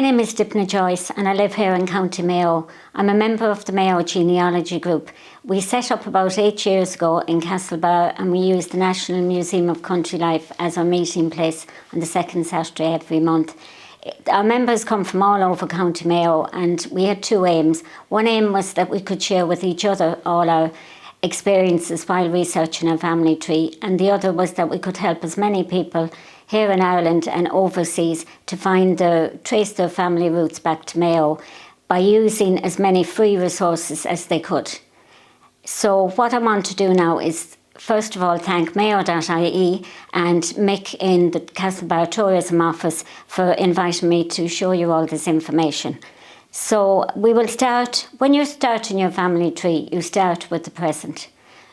My name is Dipna Joyce and I live here in County Mayo. I'm a member of the Mayo Genealogy Group. We set up about 8 years ago in Castlebar and we use the National Museum of Country Life as our meeting place on the second Saturday every month. Our members come from all over County Mayo and we had two aims. One aim was that we could share with each other all our experiences while researching our family tree, and the other was that we could help as many people here in Ireland and overseas to trace their family roots back to Mayo by using as many free resources as they could. So what I want to do now is first of all thank Mayo.ie and Mick in the Castlebar Tourism Office for inviting me to show you all this information. So we will start, when you're starting your family tree, you start with the present.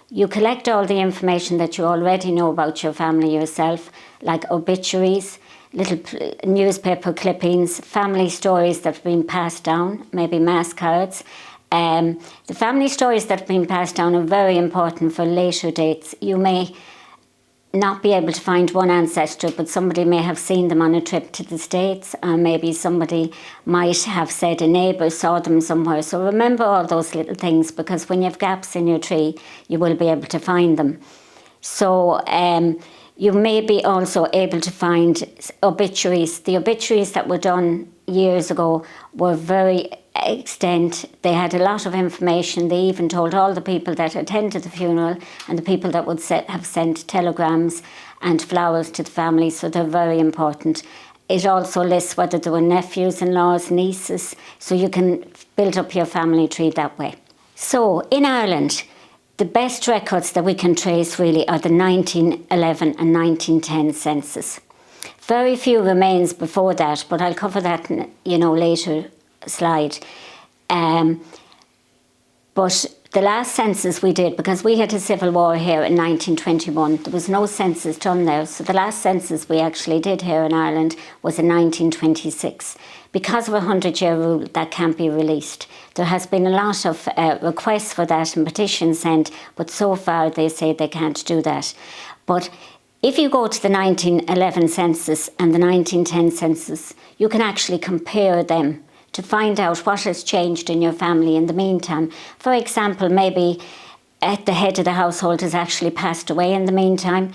You collect all the information that you already know about your family yourself, like obituaries, little newspaper clippings, family stories that have been passed down, maybe mass cards. The family stories that have been passed down are very important for later dates. You may not be able to find one ancestor, but somebody may have seen them on a trip to the States, or maybe somebody might have said a neighbour saw them somewhere. So remember all those little things, because when you have gaps in your tree, you will be able to find them. So you may be also able to find obituaries. The obituaries that were done years ago were very extent. They had a lot of information. They even told all the people that attended the funeral and the people that would have sent telegrams and flowers to the family, so they're very important. It also lists whether there were nephews-in-laws, nieces, so you can build up your family tree that way. So in Ireland, the best records that we can trace really are the 1911 and 1910 census. Very few remains before that, but I'll cover that in later slide. But the last census we did, because we had a civil war here in 1921, there was no census done there. So the last census we actually did here in Ireland was in 1926. Because of a 100-year rule, that can't be released. There has been a lot of requests for that and petitions sent, but so far they say they can't do that. But if you go to the 1911 census and the 1910 census, you can actually compare them to find out what has changed in your family in the meantime. For example, maybe the head of the household has actually passed away in the meantime.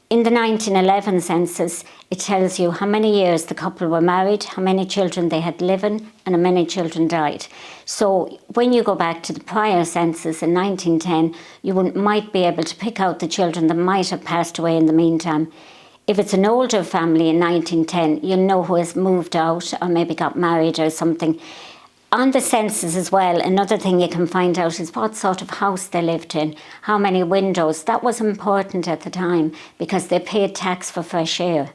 In the 1911 census, it tells you how many years the couple were married, how many children they had living, and how many children died. So when you go back to the prior census in 1910, you might be able to pick out the children that might have passed away in the meantime. If it's an older family in 1910, you'll know who has moved out or maybe got married or something. On the census as well, another thing you can find out is what sort of house they lived in, how many windows. That was important at the time because they paid tax for fresh air,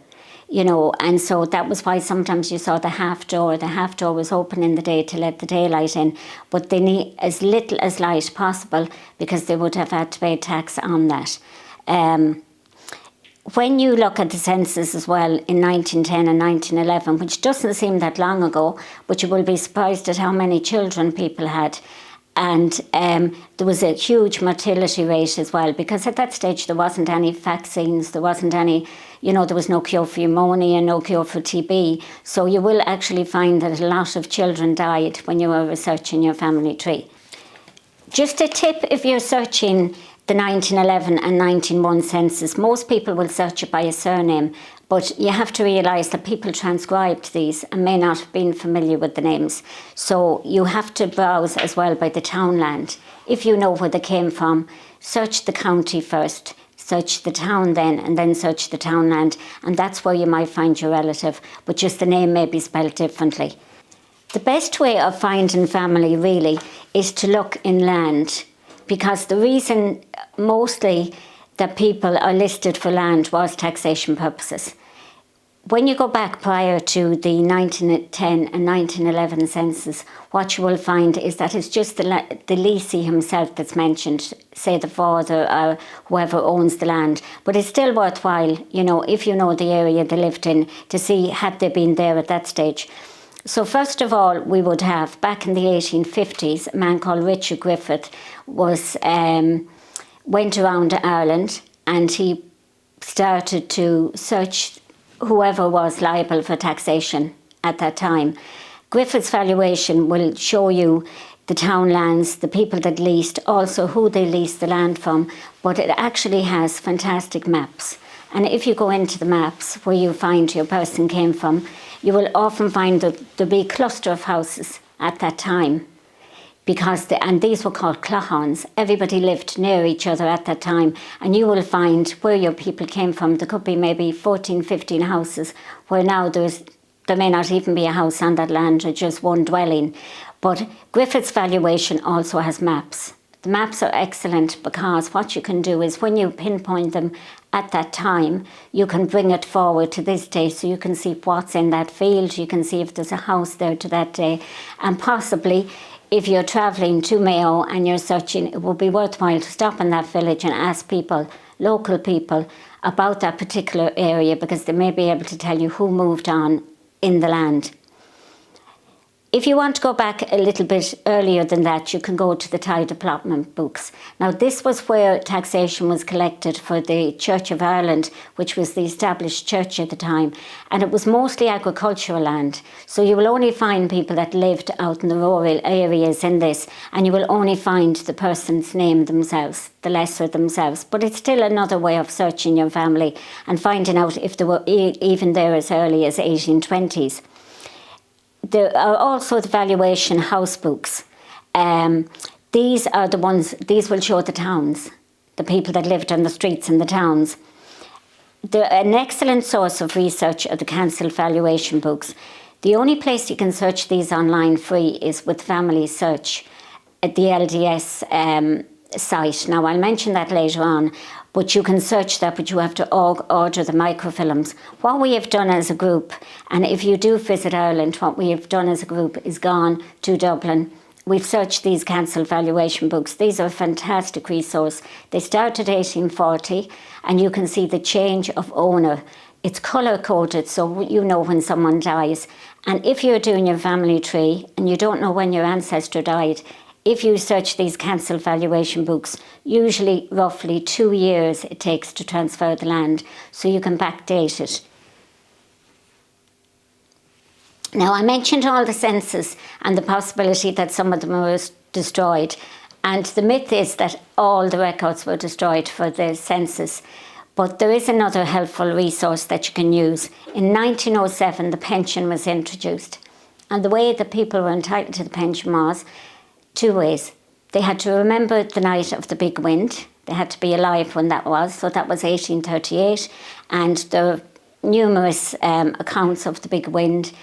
and so that was why sometimes you saw the half door. The half door was open in the day to let the daylight in, but they need as little as light possible because they would have had to pay tax on that. When you look at the census as well in 1910 and 1911, which doesn't seem that long ago, but you will be surprised at how many children people had. And there was a huge mortality rate as well, because at that stage there wasn't any vaccines, there wasn't any, there was no cure for pneumonia, no cure for TB. So you will actually find that a lot of children died when you were researching your family tree. Just a tip if you're searching the 1911 and 1901 census, most people will search it by a surname, but you have to realise that people transcribed these and may not have been familiar with the names. So you have to browse as well by the townland. If you know where they came from, search the county first, search the town then, and then search the townland, and that's where you might find your relative, but just the name may be spelled differently. The best way of finding family really is to look in land, because the reason mostly that people are listed for land was taxation purposes. When you go back prior to the 1910 and 1911 census, what you will find is that it's just the leasee himself that's mentioned, say the father or whoever owns the land. But it's still worthwhile, if you know the area they lived in, to see had they been there at that stage. So first of all, we would have, back in the 1850s, a man called Richard Griffith went around Ireland and he started to search whoever was liable for taxation at that time. Griffith's valuation will show you the town lands, the people that leased, also who they leased the land from, but it actually has fantastic maps. And if you go into the maps where you find your person came from, you will often find that there'll be a cluster of houses at that time. And these were called clachans. Everybody lived near each other at that time, and you will find where your people came from. There could be maybe 14, 15 houses, where now there may not even be a house on that land, or just one dwelling. But Griffith's valuation also has maps. The maps are excellent because what you can do is when you pinpoint them at that time, you can bring it forward to this day, so you can see what's in that field, you can see if there's a house there to that day, and possibly if you're travelling to Mayo and you're searching, it would be worthwhile to stop in that village and ask people, local people, about that particular area, because they may be able to tell you who moved on in the land. If you want to go back a little bit earlier than that, you can go to the tithe allotment books. Now, this was where taxation was collected for the Church of Ireland, which was the established church at the time, and it was mostly agricultural land. So you will only find people that lived out in the rural areas in this, and you will only find the person's name themselves, the lesser themselves. But it's still another way of searching your family and finding out if they were even there as early as 1820s. There are also the valuation house books. These are the ones, these will show the towns, the people that lived on the streets in the towns. They're an excellent source of research are the council valuation books. The only place you can search these online free is with Family Search at the LDS site. Now, I'll mention that later on, but you can search that, but you have to order the microfilms. What we have done as a group, and if you do visit Ireland, what we have done as a group is gone to Dublin. We've searched these council valuation books. These are a fantastic resource. They start at 1840, and you can see the change of owner. It's colour-coded, so you know when someone dies. And if you're doing your family tree and you don't know when your ancestor died, if you search these council valuation books, usually roughly 2 years it takes to transfer the land, so you can backdate it. Now, I mentioned all the census and the possibility that some of them were destroyed, and the myth is that all the records were destroyed for the census. But there is another helpful resource that you can use. In 1907, the pension was introduced, and the way that people were entitled to the pension was 2 ways. They had to remember the night of the big wind. They had to be alive when that was, so that was 1838. And there are numerous accounts of the big wind.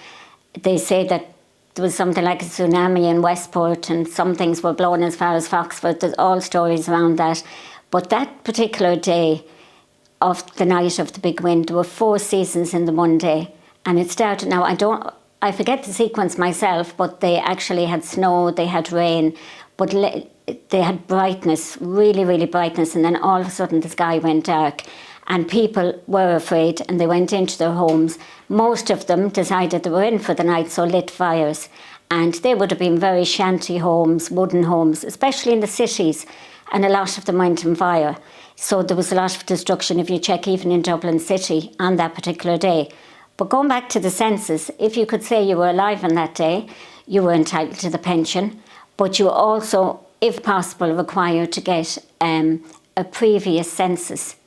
They say that there was something like a tsunami in Westport, and some things were blown as far as Foxford. There's all stories around that. But that particular day of the night of the big wind, there were 4 seasons in the one day. And it started, now I forget the sequence myself, but they actually had snow, they had rain, but they had brightness, really, really brightness, and then all of a sudden the sky went dark, and people were afraid, and they went into their homes. Most of them decided they were in for the night, so lit fires, and they would have been very shanty homes, wooden homes, especially in the cities, and a lot of them went on fire. So there was a lot of destruction, if you check even in Dublin City on that particular day. But going back to the census, if you could say you were alive on that day, you were entitled to the pension, but you were also, if possible, required to get a previous census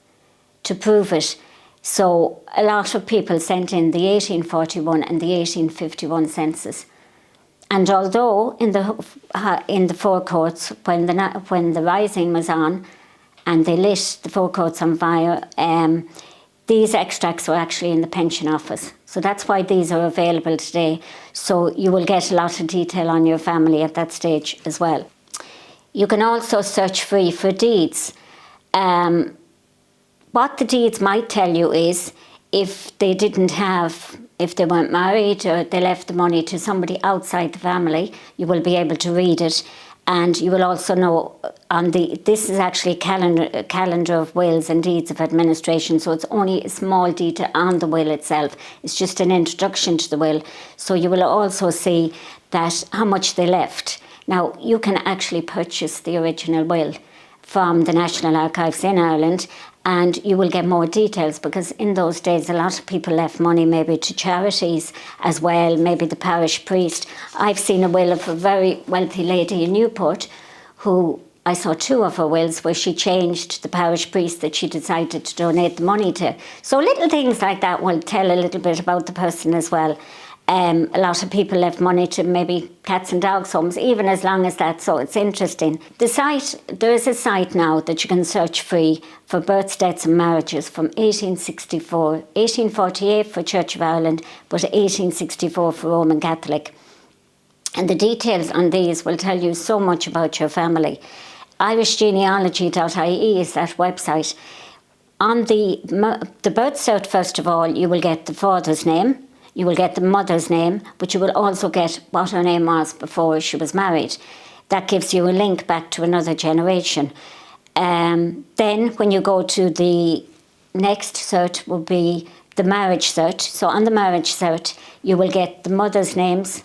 to prove it. So a lot of people sent in the 1841 and the 1851 census. And although in the forecourts, when the rising was on, and they lit the forecourts on fire, these extracts were actually in the pension office. So that's why these are available today. So you will get a lot of detail on your family at that stage as well. You can also search free for deeds. What the deeds might tell you is if they weren't married or they left the money to somebody outside the family, you will be able to read it. And you will also know this is actually a calendar of wills and deeds of administration, so it's only a small detail on the will itself. It's just an introduction to the will. So you will also see that how much they left. Now, you can actually purchase the original will from the National Archives in Ireland, and you will get more details, because in those days a lot of people left money maybe to charities as well, maybe the parish priest. I've seen a will of a very wealthy lady in Newport who, I saw 2 of her wills where she changed the parish priest that she decided to donate the money to. So little things like that will tell a little bit about the person as well. A lot of people left money to maybe cats and dogs homes, even as long as that, so it's interesting. There is a site now that you can search free for births, deaths and marriages from 1864, 1848 for Church of Ireland, but 1864 for Roman Catholic. And the details on these will tell you so much about your family. irishgenealogy.ie is that website. On the birth cert, first of all, you will get the father's name, you will get the mother's name, but you will also get what her name was before she was married. That gives you a link back to another generation. Then when you go to the next cert will be the marriage cert. So on the marriage cert, you will get the mother's names,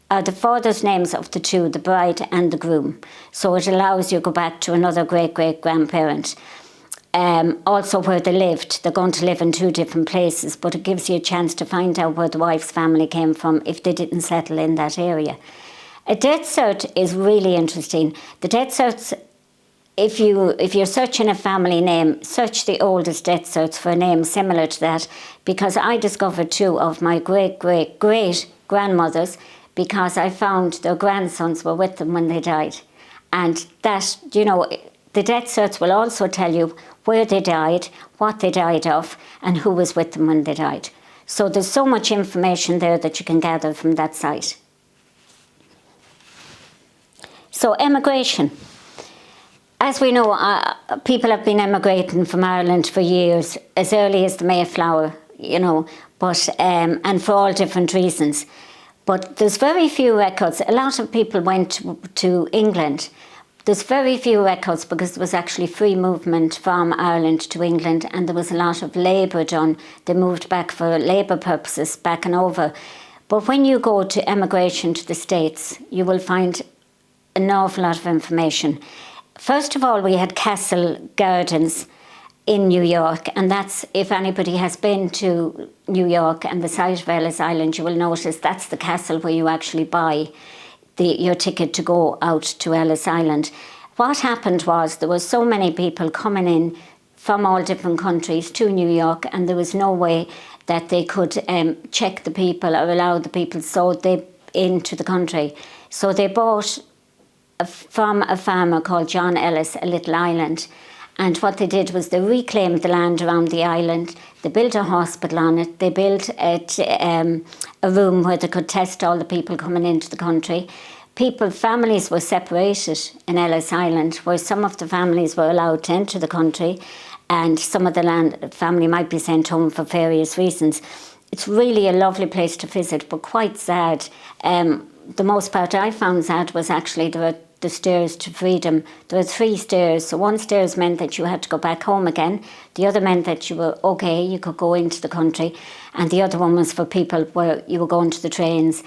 the father's names of the 2, the bride and the groom. So it allows you to go back to another great-great-grandparent. Also where they lived. They're going to live in 2 different places, but it gives you a chance to find out where the wife's family came from if they didn't settle in that area. A death cert is really interesting. The death certs, if you're searching a family name, search the oldest death certs for a name similar to that, because I discovered 2 of my great-great-great-grandmothers because I found their grandsons were with them when they died. And that, the death certs will also tell you where they died, what they died of, and who was with them when they died. So there's so much information there that you can gather from that site. So emigration. As we know, people have been emigrating from Ireland for years, as early as the Mayflower, but and for all different reasons. But there's very few records. A lot of people went to England. There's very few records because there was actually free movement from Ireland to England, and there was a lot of labour done. They moved back for labour purposes, back and over. But when you go to emigration to the States, you will find an awful lot of information. First of all, we had Castle Gardens in New York, and that's, if anybody has been to New York and the site of Ellis Island, you will notice that's the castle where you actually buy your ticket to go out to Ellis Island. What happened was there were so many people coming in from all different countries to New York, and there was no way that they could check the people or allow the people into the country. So they bought from a farmer called John Ellis a little island, and what they did was they reclaimed the land around the island. They built a hospital on it. They built a room where they could test all the people coming into the country. Families were separated in Ellis Island, where some of the families were allowed to enter the country and some of the family might be sent home for various reasons. It's really a lovely place to visit, but quite sad. The most part I found sad was actually the stairs to freedom. There were 3 stairs. So one stairs meant that you had to go back home again. The other meant that you were okay, you could go into the country. And the other one was for people where you were going to the trains,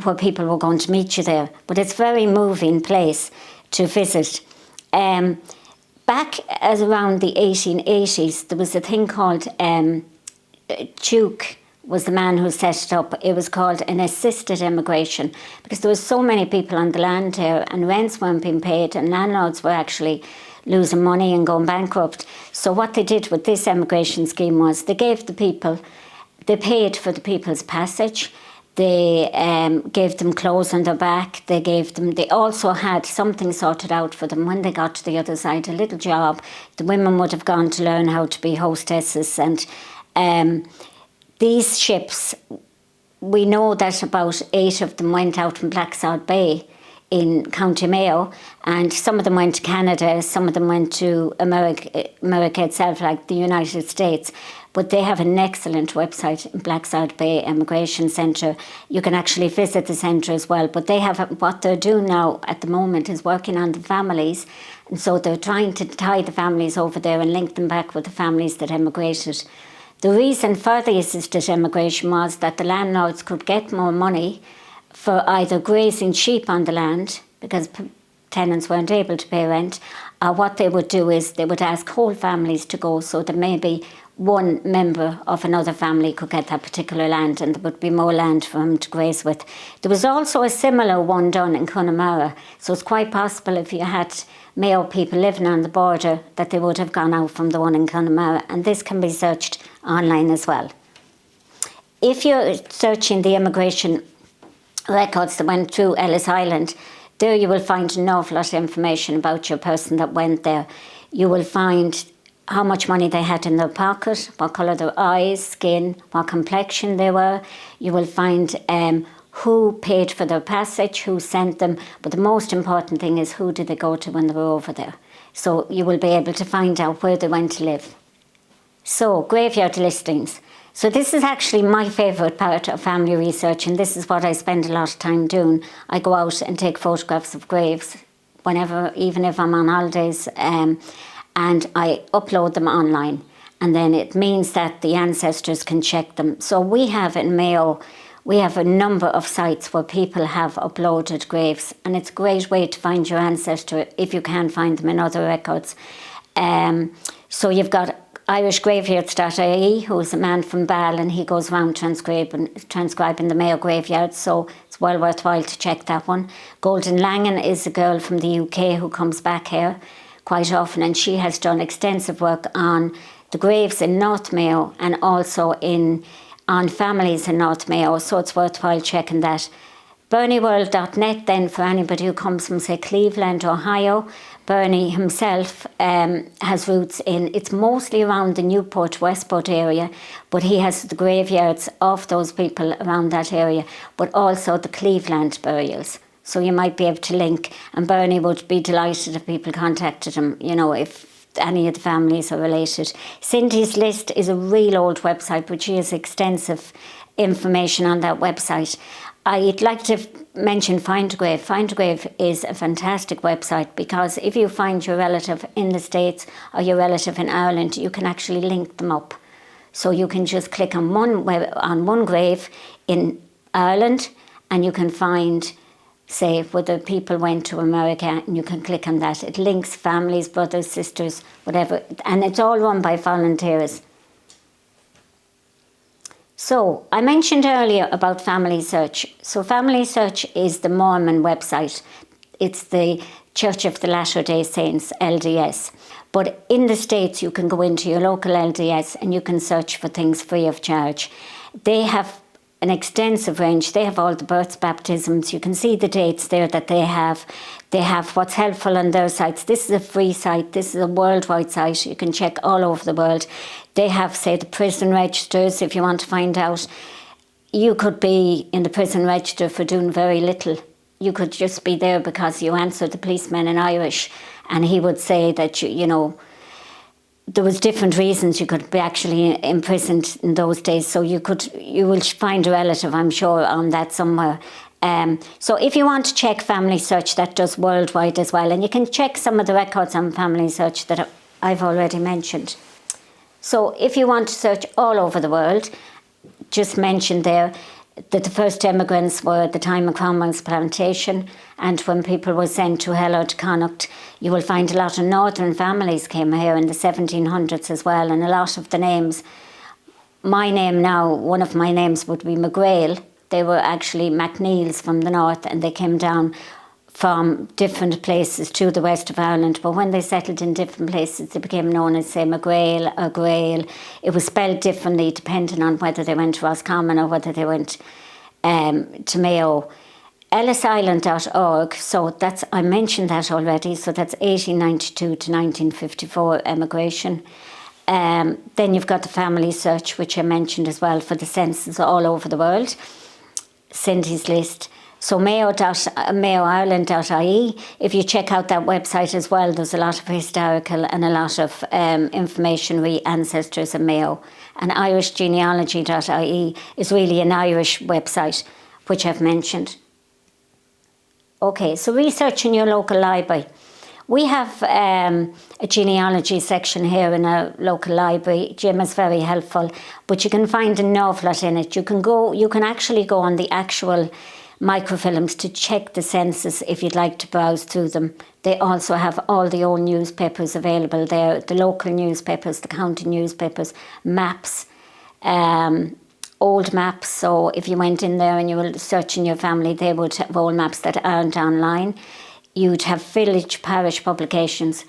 where people were going to meet you there. But it's a very moving place to visit. Back as around the 1880s, there was a thing called Duke was the man who set it up. It was called an assisted immigration because there was so many people on the land here and rents weren't being paid and landlords were actually losing money and going bankrupt. So what they did with this immigration scheme was they paid for the people's passage. They gave them clothes on their back. They also had something sorted out for them when they got to the other side, a little job. The women would have gone to learn how to be hostesses. And these ships, we know that about 8 of them went out from Blacksod Bay in County Mayo, and some of them went to Canada, some of them went to America itself, like the United States. But they have an excellent website, Blacksod Bay Immigration Centre. You can actually visit the centre as well. But they have what they're doing now at the moment is working on the families. And so they're trying to tie the families over there and link them back with the families that emigrated. The reason for the assisted immigration was that the landlords could get more money for either grazing sheep on the land, because tenants weren't able to pay rent, what they would do is they would ask whole families to go, so that maybe one member of another family could get that particular land and there would be more land for him to graze with. There was also a similar one done in Connemara, so it's quite possible if you had Mayo people living on the border that they would have gone out from the one in Connemara, and this can be searched online as well. If you're searching the immigration records that went through Ellis Island, there you will find an awful lot of information about your person that went there. You will find how much money they had in their pocket, what colour their eyes, skin, what complexion they were. You will find who paid for their passage, who sent them, but the most important thing is who did they go to when they were over there. So you will be able to find out where they went to live. So, graveyard listings. So this is actually my favourite part of family research, and this is what I spend a lot of time doing. I go out and take photographs of graves whenever, even if I'm on holidays, and I upload them online. And then it means that the ancestors can check them. So we have in Mayo, we have a number of sites where people have uploaded graves, and it's a great way to find your ancestor if you can find them in other records. So you've got irishgraveyards.ie, who's a man from Bal, and he goes around transcribing the Mayo graveyards, so it's well worthwhile to check that one. Golden Langan is a girl from the UK who comes back here quite often, and she has done extensive work on the graves in North Mayo and also on families in North Mayo, so it's worthwhile checking that. BernieWorld.net then for anybody who comes from, say, Cleveland, Ohio. Bernie himself has roots it's mostly around the Newport, Westport area, but he has the graveyards of those people around that area, but also the Cleveland burials. So you might be able to link, and Bernie would be delighted if people contacted him, if any of the families are related. Cindy's List is a real old website, but she has extensive information on that website. I'd like to mention Find a Grave. Find a Grave is a fantastic website because if you find your relative in the States or your relative in Ireland, you can actually link them up. So you can just click on one grave in Ireland, and you can find, say, whether people went to America, and you can click on that. It links families, brothers, sisters, whatever, and it's all run by volunteers. So, I mentioned earlier about Family Search. So, Family Search is the Mormon website. It's the Church of the Latter-day Saints, LDS. But in the States, you can go into your local LDS and you can search for things free of charge. They have an extensive range. They have all the births, baptisms. You can see the dates there that they have. They have what's helpful on their sites. This is a free site. This is a worldwide site. You can check all over the world. They have, say, the prison registers. If you want to find out, you could be in the prison register for doing very little. You could just be there because you answered the policeman in Irish, and he would say that, there was different reasons you could be actually imprisoned in those days. So you will find a relative, I'm sure, on that somewhere. So if you want to check Family Search, that does worldwide as well. And you can check some of the records on Family Search that I've already mentioned. So if you want to search all over the world, just mention there that the first immigrants were at the time of Cromwell's plantation, and when people were sent to Hell or to Connacht, you will find a lot of northern families came here in the 1700s as well, and a lot of the names. My name now, one of my names would be McGrail. They were actually MacNeils from the north, and they came down from different places to the west of Ireland, but when they settled in different places, they became known as, say, McGrail or Grail. It was spelled differently depending on whether they went to Roscommon or whether they went to Mayo. ellisisland.org, so I mentioned that already, so that's 1892 to 1954 emigration. Then you've got the Family Search, which I mentioned as well, for the census all over the world. Cindy's List. So mayoireland.ie, if you check out that website as well, there's a lot of historical and a lot of information re ancestors in Mayo. And irishgenealogy.ie is really an Irish website, which I've mentioned. Okay, so research in your local library. We have a genealogy section here in our local library. Jim is very helpful, but you can find an awful lot in it. You can actually go on the actual microfilms to check the census if you'd like to browse through them. They also have all the old newspapers available there, the local newspapers, the county newspapers, maps, old maps. So if you went in there and you were searching your family, they would have old maps that aren't online. You'd have village parish publications.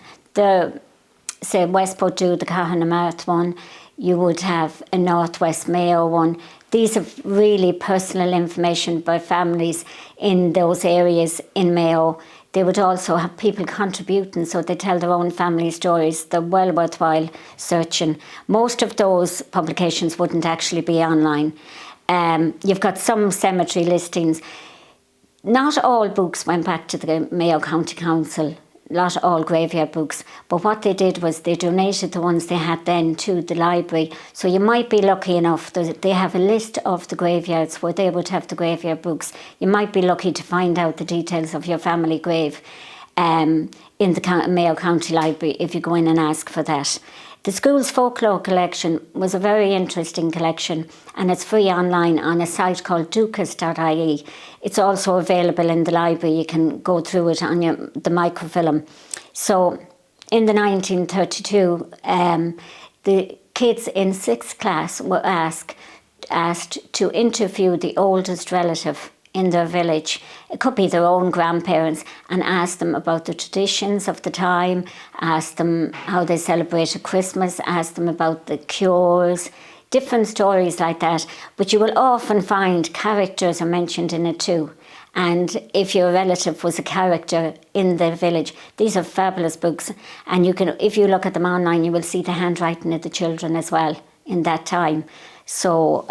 Say Westport do the Cahernamarth one. You would have a Northwest Mayo one. These are really personal information by families in those areas in Mayo. They would also have people contributing, so they tell their own family stories. They're well worthwhile searching. Most of those publications wouldn't actually be online. You've got some cemetery listings. Not all books went back to the Mayo County Council, not all graveyard books, but what they did was they donated the ones they had then to the library. So you might be lucky enough that they have a list of the graveyards where they would have the graveyard books. You might be lucky to find out the details of your family grave in the Mayo County Library if you go in and ask for that. The school's folklore collection was a very interesting collection, and it's free online on a site called dukas.ie. It's also available in the library. You can go through it on the microfilm. So in the 1932, the kids in 6th class were asked to interview the oldest relative in their village. It could be their own grandparents, and ask them about the traditions of the time, ask them how they celebrated Christmas, ask them about the cures, different stories like that. But you will often find characters are mentioned in it too. And if your relative was a character in the village, these are fabulous books. And you can, if you look at them online, you will see the handwriting of the children as well in that time. So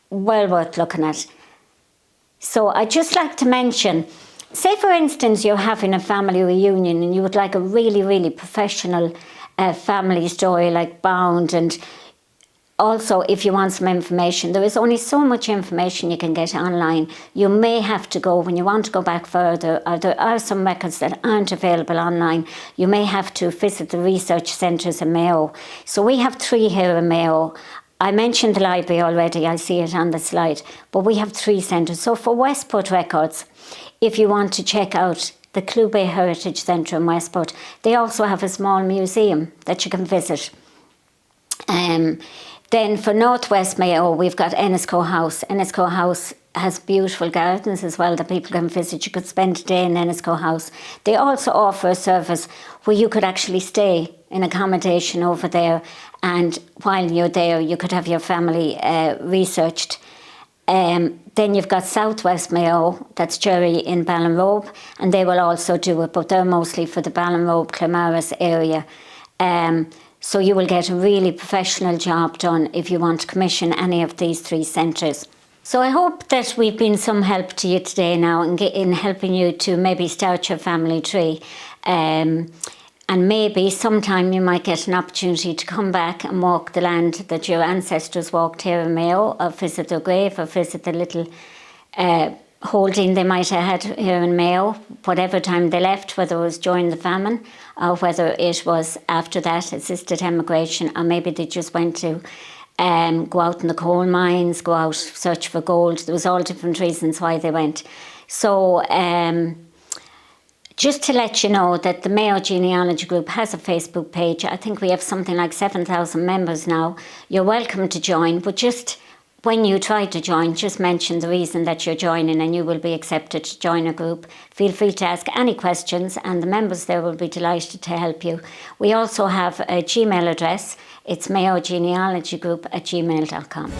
well worth looking at. So I'd just like to mention, say for instance you're having a family reunion and you would like a really, really professional family story like Bound, and also if you want some information, there is only so much information you can get online. You may have to go, when you want to go back further, or there are some records that aren't available online, you may have to visit the research centres in Mayo. So we have 3 here in Mayo. I mentioned the library already, I see it on the slide, but we have 3 centres. So for Westport records, if you want to check out the Clube Heritage Centre in Westport, they also have a small museum that you can visit. Then for Northwest Mayo, we've got Ennisco House. Ennisco House has beautiful gardens as well that people can visit. You could spend a day in Ennisco House. They also offer a service where you could actually stay in accommodation over there, and while you're there you could have your family researched. Then you've got Southwest Mayo, that's Jerry in Ballinrobe, and they will also do it, but they're mostly for the Ballinrobe, Clamaris area. So you will get a really professional job done if you want to commission any of these 3 centres. So I hope that we've been some help to you today now in helping you to maybe start your family tree. And maybe sometime you might get an opportunity to come back and walk the land that your ancestors walked here in Mayo, or visit their grave, or visit the little holding they might have had here in Mayo, whatever time they left, whether it was during the famine or whether it was after that, assisted emigration, or maybe they just went to go out in the coal mines, go out search for gold. There was all different reasons why they went. So just to let you know that the Mayo Genealogy Group has a Facebook page. I think we have something like 7,000 members now. You're welcome to join, but just when you try to join, just mention the reason that you're joining and you will be accepted to join a group. Feel free to ask any questions and the members there will be delighted to help you. We also have a Gmail address. It's mayogenealogygroup@gmail.com.